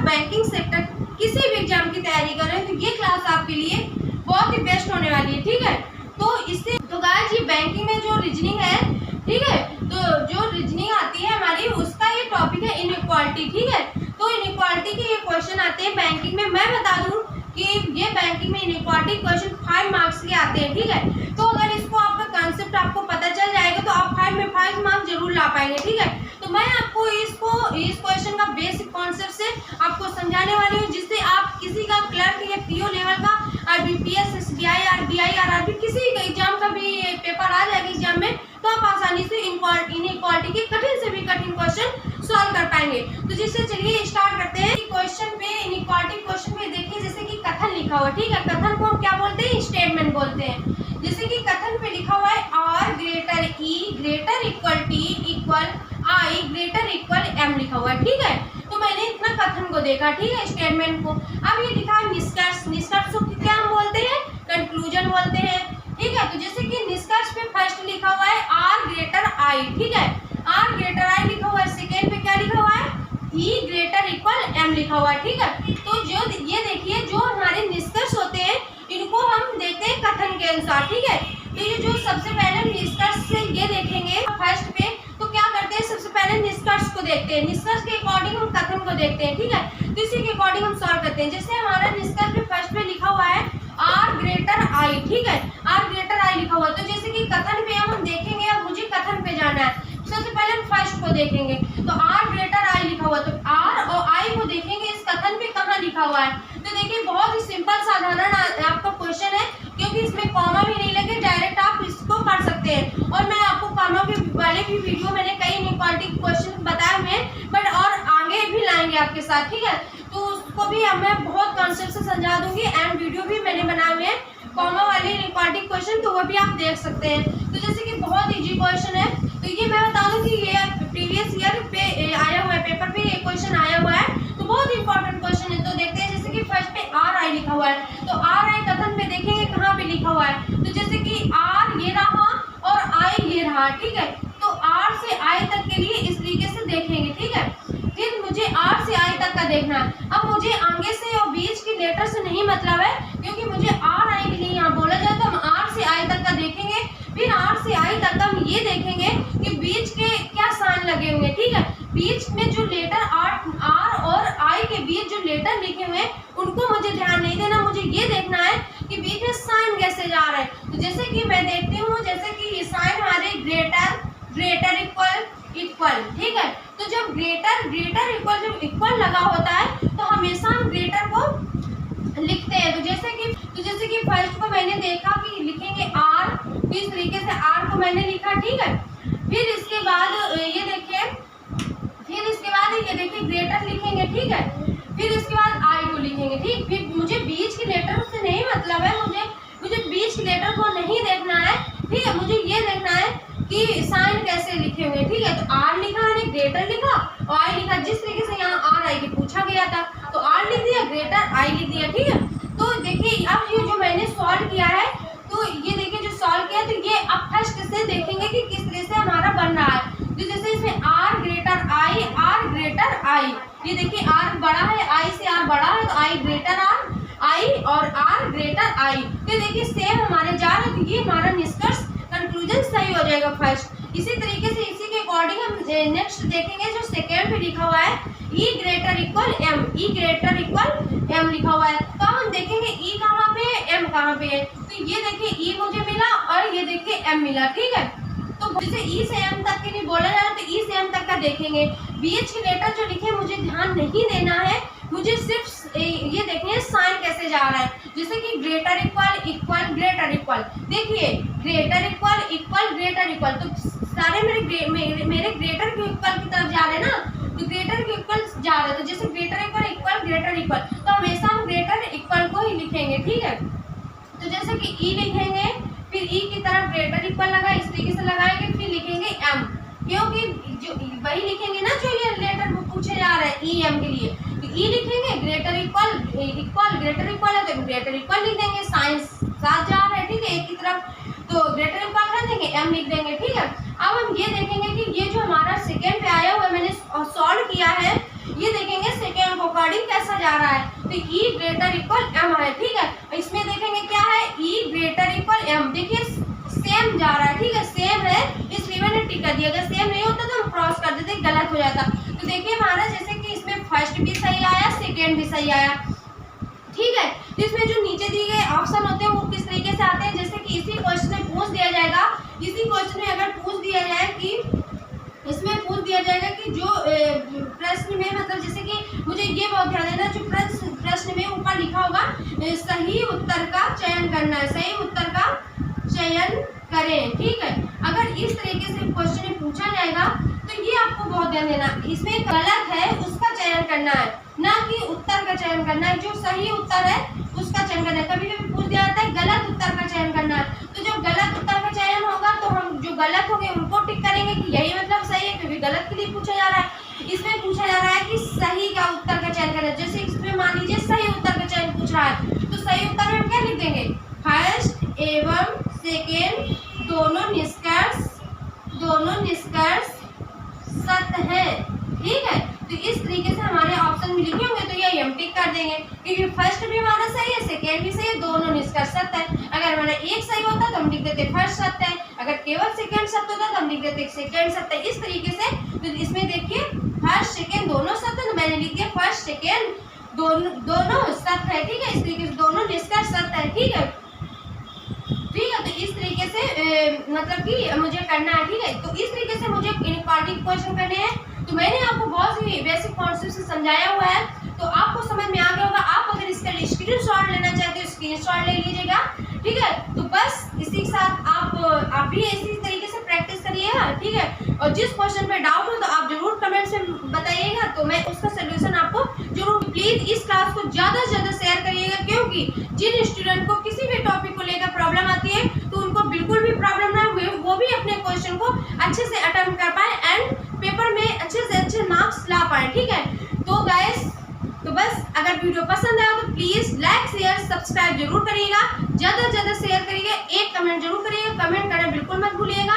Banking sector किसी भी exam की तैयारी कर रहे हैं तो ये क्लास आपके लिए बहुत ही बेस्ट होने वाली है, ठीक है। तो इससे तो गाइस ये बैंकिंग में जो रीजनिंग है, ठीक है, तो जो रीजनिंग आती है हमारी उसका ये टॉपिक है इनइक्वालिटी, ठीक है। तो इनइक्वालिटी के ये क्वेश्चन आते हैं बैंकिंग में। मैं बता दूं कि ये बैंकिंग में इनइक्वालिटी क्वेश्चन 5 मार्क्स के आते हैं, ठीक है। तो अगर इसको आपका कंसेप्ट आपको पता चल जाएगा तो आप 5 में 5 मार्क्स जरूर ला पाएंगे, ठीक है। तो मैं आपको इस क्वेश्चन का बेसिक कॉन्सेप्ट से आपको समझाने वाली हूँ, जिससे आप किसी का क्लर्क या पीओ लेवल का आरबीपीएस, एसबीआई, आरबीआई, आरआरबी किसी का एग्जाम का भी पेपर आ जाएगा एग्जाम में, तो आप आसानी से इनइक्वालिटी के कठिन से भी कठिन क्वेश्चन सॉल्व कर पाएंगे। तो जिससे चलिए स्टार्ट करते हैं। क्वेश्चन पे इनइक्वालिटी क्वेश्चन में देखिए जैसे कि कथन लिखा हुआ है, ठीक है। कथन को हम क्या बोलते हैं? स्टेटमेंट बोलते हैं। जैसे कि कथन पे लिखा हुआ है R greater E greater equal T equal I greater equal M लिखा हुआ है, ठीक है। तो मैंने इतना कथन को देखा, ठीक है, स्टेटमेंट को। अब ये लिखा है निष्कर्ष। निष्कर्ष को क्या हम बोलते हैं? कंक्लूजन बोलते हैं, ठीक है। तो जैसे कि निष्कर्ष पे फर्स्ट लिखा हुआ है आर ग्रेटर आई, ठीक है, आर ग्रेटर आई लिखा हुआ है। सेकेंड पे क्या लिखा हुआ है? ई ग्रेटर इक्वल एम लिखा हुआ है, ठीक है। तो जो ये देखिए जो हमारे निष्कर्ष होते हैं इनको हम देखते हैं कथन के अनुसार, ठीक है। तो ये जो सबसे पहले निष्कर्ष से ये देखेंगे फर्स्ट पे, तो क्या करते हैं? सबसे पहले निष्कर्ष को देखते हैं, निष्कर्ष के अकॉर्डिंग हम कथन को देखते हैं, ठीक है। तो इसी के अकॉर्डिंग हम सॉल्व करते हैं। जैसे हमारा निष्कर्ष पे फर्स्ट पे लिखा हुआ है आर ग्रेटर आई, ठीक है, आर ग्रेटर आई लिखा हुआ है। तो जैसे कि कथन पे हम देखेंगे, अब मुझे कथन पे जाना है, सबसे पहले हम फर्स्ट को देखेंगे। तो आर ग्रेटर आई लिखा हुआ है, तो आर और आई को देखेंगे इस कथन पे कहाँ लिखा हुआ है। तो देखिए बहुत ही सिंपल साधारण आपका क्वेश्चन है, क्योंकि इसमें कॉमा भी नहीं लगे, डायरेक्ट आप इसको कर सकते हैं। और मैं आपको कॉमा के वाले भी वीडियो मैंने कई इनइक्वालिटी क्वेश्चन बताए हुए हैं, बट और आगे भी लाएंगे आपके साथ, ठीक है। तो उसको भी मैं बहुत कॉन्सेप्ट से समझा दूंगी एंड वीडियो भी मैंने बनाए हुए हैं कॉमा वाले इनइक्वालिटी क्वेश्चन, तो वो भी आप देख सकते हैं। तो जैसे कि बहुत इजी क्वेश्चन है, तो ये मैं बता दूं कि ये प्रीवियस ईयर पे आया हुआ है, पेपर पे ये क्वेश्चन आया हुआ है, तो बहुत इंपॉर्टेंट क्वेश्चन है। तो देखते हैं जैसे कि फर्स्ट पे आर आई लिखा हुआ है, तो आर आई कथन पे देखेंगे कहाँ पे लिखा हुआ है। तो जैसे कि आर ये रहा और आई ये रहा, ठीक है। तो आर से आई तक के लिए इस तरीके से देखेंगे, ठीक है। फिर मुझे आर से आई तक का देखना है। अब मुझे आगे से और बीच की लेटर से नहीं मतलब है, क्योंकि मुझे आर आई के लिए यहाँ बोला जाए तो हम आर से आई तक का देखेंगे। फिर आर से आई तक हम ये देखेंगे कि बीच के क्या साइन लगे हुए, ठीक है। बीच में जो लेटर आर और आई के बीच जो लेटर लिखे हुए हैं उनको मुझे ध्यान नहीं देना, मुझे ये देखना है कि बीच में साइन कैसे जा रहा है। तो जैसे कि मैं देखती हूँ, जैसे कि ये साइन हमारे ग्रेटर ग्रेटर इक्वल इक्वल, ठीक है। तो जब ग्रेटर ग्रेटर इक्वल जब इक्वल लगा होता है तो हमेशा हम ग्रेटर को लिखते हैं। तो जैसे कि फर्स्ट को मैंने देखा कि लिखेंगे आर, इस तरीके से आर को मैंने लिखा, ठीक है। फिर इसके बाद ये देखिए, फिर इसके बाद ये देखिए ग्रेटर लिखेंगे, ठीक है। फिर इसके बाद आई को लिखेंगे, ठीक। फिर मुझे बीच के लेटर से नहीं मतलब है, मुझे बीच के लेटर को नहीं देखना है, ठीक है। मुझे ये देखना है कि साइन कैसे लिखे हुए, ठीक है। तो आर लिखा है, ग्रेटर लिखा और आई लिखा, जिस तरीके से यहाँ आर आई के पूछा गया था तो आर लिख दिया, ग्रेटर आई लिख दिया, ठीक है। तो देखिए अब ये जो मैंने सॉल्व किया है, तो ये देखिए जो सॉल्व किया, तो ये अब फर्स्ट से देखेंगे कि किस तरह से हमारा बन रहा है। तो जैसे इसमें आर ग्रेटर आई, ये देखिए आर बड़ा है, आई से आर बड़ा है, तो आई ग्रेटर आई और आर ग्रेटर आई। तो देखिए सेम हमारे जा रहे, तो ये हमारा निष्कर्ष कंक्लूजन सही हो जाएगा फर्स्ट। इसी तरीके से इसी के अकॉर्डिंग हम नेक्स्ट देखेंगे जो सेकेंड पे लिखा हुआ है ई ग्रेटर इक्वल एम, ई ग्रेटर इक्वल एम लिखा हुआ है। तो हम देखेंगे ई कहाँ पे है, एम कहाँ पे है। तो ये देखिए ई मुझे मिला और ये देखिए एम मिला, ठीक है। तो जैसे ई से एम तक के लिए बोला जा रहा है, तो ई से एम तक का देखेंगे। बीच के लेटर जो लिखे मुझे ध्यान नहीं देना है, मुझे सिर्फ ये देखना है साइन कैसे जा रहा है। जैसे कि greater equal equal greater equal, देखिए ग्रेटर इक्वल ग्रेटर इक्वल, तो सारे मेरे ग्रेटर के इक्वल की तरफ जा रहे हैं ना, तो ग्रेटर के इक्वल जा रहे हैं। तो जैसे ग्रेटर इक्वल ग्रेटर इक्वल, तो हमेशा हम ग्रेटर इक्वल को ही लिखेंगे, ठीक है। तो जैसे कि ई लिखेंगे, फिर ई की तरफ ग्रेटर इक्वल लगा, इस तरीके से लगाएंगे, फिर लिखेंगे एम, क्योंकि जो वही लिखेंगे ना जो ये लेटर पूछे जा रहे हैं ई एम के लिए। तो ई लिखेंगे ग्रेटर इक्वल ग्रेटर इक्वल है तो ग्रेटर इक्वल लिख देंगे, साइन साथ जा रहा है, ठीक है, एक की तरफ, तो ग्रेटर इक्वल कर देंगे, एम लिख देंगे, ठीक है। अब हम ये देखेंगे कि ये जो हमारा सेकेंड पे आया हुआ मैंने सॉल्व किया है, ये देखेंगे सेकेंड को अकॉर्डिंग कैसा जा रहा है, तो ई ग्रेटर इक्वल एम है, ठीक है। इसमें देखेंगे क्या है, ई ग्रेटर इक्वल एम, देखिए सेम जा रहा है, ठीक है, सेम है, इसलिए मैंने टिक कर दिया। अगर सेम नहीं होता तो हम क्रॉस कर देते, गलत हो जाता। तो देखिए हमारा जैसे कि इसमें फर्स्ट भी सही आया, सेकेंड भी सही आया, ठीक है। तो इसमें जो नीचे दिए गए ऑप्शन होते हैं वो किस तरीके से आते हैं, जैसे कि इसी क्वेश्चन में पूछ दिया जाएगा, इसी क्वेश्चन में अगर पूछ दिया जाए कि इसमें पूछ दिया जाएगा कि जो प्रश्न में मतलब जैसे कि मुझे ये बहुत ध्यान देना, जो प्रश्न में ऊपर लिखा होगा सही उत्तर का चयन करना है, सही उत्तर का चयन करें, ठीक है। अगर इस तरीके से क्वेश्चन में पूछा जाएगा तो ये आपको बहुत ध्यान देना, इसमें गलत है उसका चयन करना है, ना कि उत्तर का चयन करना है। जो सही उत्तर है उसका चयन करना है। कभी कभी पूछ दिया जाता है गलत उत्तर का चयन करना है, तो जो गलत उत्तर का चयन होगा तो हम जो गलत होंगे उनको टिक करेंगे कि यही मतलब सही है, क्योंकि गलत के लिए पूछा जा रहा है। इसमें पूछा जा रहा है कि सही का उत्तर का चयन करना है, जैसे इसमें मान लीजिए सही उत्तर का चयन पूछ रहा है, तो सही उत्तर में हम क्या लिख देंगे, फर्स्ट एवं सेकेंड दोनों निष्कर्ष सत्य है, ठीक है। तो इस तरीके से हमारे ऑप्शन में लिखे होंगे तो ये हम टिक कर देंगे, क्योंकि फर्स्ट भी हमारा सही है, सेकेंड भी सही है, दोनों निष्कर्ष सत्य है। अगर हमारा एक सही होता तो हम लिख देते फर्स्ट सत्य है, अगर केवल सेकेंड सत्य होता तो हम लिख देते सेकेंड सत्य है। इस तरीके से तो इसमें देखिए फर्स्ट सेकेंड दोनों सत्य, तो मैंने लिख दिया फर्स्ट सेकेंड दोनों सत्य है, ठीक है। इस तरीके से दोनों निष्कर्ष सत्य है, ठीक है, ठीक है। तो इस तरीके से मतलब कि मुझे करना है, ठीक है। तो इस तरीके से मुझे इनइक्वालिटी क्वेश्चन करने हैं। तो मैंने आपको बहुत सी बेसिक कॉन्सेप्ट से समझाया हुआ है, तो आपको समझ में आ गया होगा। आप अगर इसका स्क्रीनशॉट लेना चाहते हो स्क्रीनशॉट ले लीजिएगा, ठीक है। तो बस इसी के साथ आप भी इसी तरीके से प्रैक्टिस करिएगा, ठीक है। और जिस क्वेश्चन पे डाउट हो तो आप जरूर कमेंट से बताइएगा, तो मैं उसका सोल्यूशन आपको जरूर। प्लीज इस क्लास को ज़्यादा से ज़्यादा शेयर करिएगा, क्योंकि जिन स्टूडेंट को किसी भी टॉपिक को लेकर प्रॉब्लम आती है तो उनको बिल्कुल भी प्रॉब्लम ना हुए, वो भी अपने क्वेश्चन को अच्छे से अटेम्प्ट कर पाए एंड पेपर में अच्छे से अच्छे मार्क्स ला पाए, ठीक है। तो गाइस, तो बस अगर वीडियो पसंद आया तो प्लीज़ लाइक शेयर सब्सक्राइब जरूर करिएगा, ज़्यादा से ज़्यादा शेयर करिएगा, एक कमेंट जरूर करिएगा, कमेंट करना बिल्कुल मत भूलिएगा।